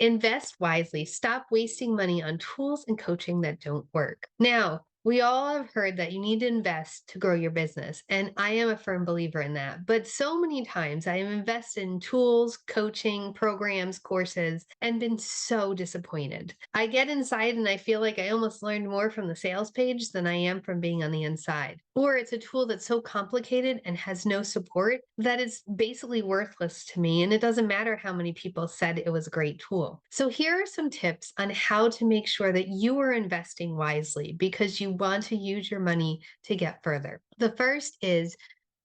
Invest wisely. Stop wasting money on tools and coaching that don't work. Now, we all have heard that you need to invest to grow your business, and I am a firm believer in that. But so many times I have invested in tools, coaching, programs, courses, and been so disappointed. I get inside and I feel like I almost learned more from the sales page than I am from being on the inside. Or it's a tool that's so complicated and has no support that it's basically worthless to me. And it doesn't matter how many people said it was a great tool. So, here are some tips on how to make sure that you are investing wisely because you want to use your money to get further. The first is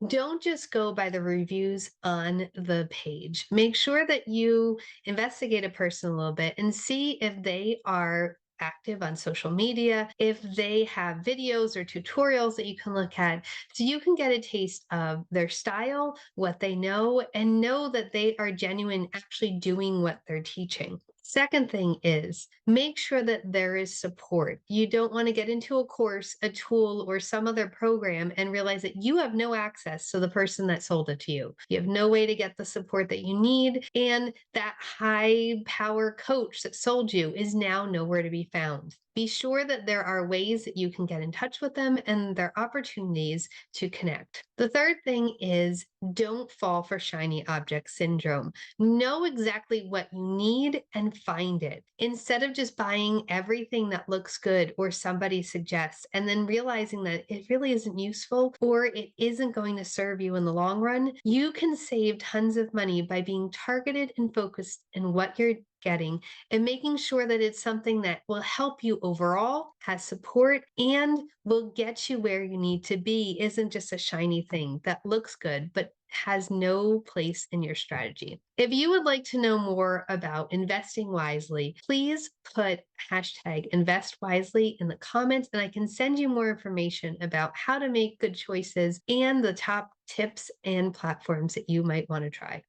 don't just go by the reviews on the page. Make sure that you investigate a person a little bit and see if they are active on social media, if they have videos or tutorials that you can look at, so you can get a taste of their style, what they know that they are genuine, actually doing what they're teaching. Second thing is make sure that there is support. You don't want to get into a course, a tool, or some other program and realize that you have no access to the person that sold it to you. You have no way to get the support that you need. And that high power coach that sold you is now nowhere to be found. Be sure that there are ways that you can get in touch with them and there are opportunities to connect. The third thing is don't fall for shiny object syndrome. Know exactly what you need and find it. Instead of just buying everything that looks good or somebody suggests and then realizing that it really isn't useful or it isn't going to serve you in the long run, you can save tons of money by being targeted and focused in what you're getting and making sure that it's something that will help you overall, has support, and will get you where you need to be, isn't just a shiny thing that looks good, but has no place in your strategy. If you would like to know more about investing wisely, please put hashtag invest wisely in the comments and I can send you more information about how to make good choices and the top tips and platforms that you might want to try.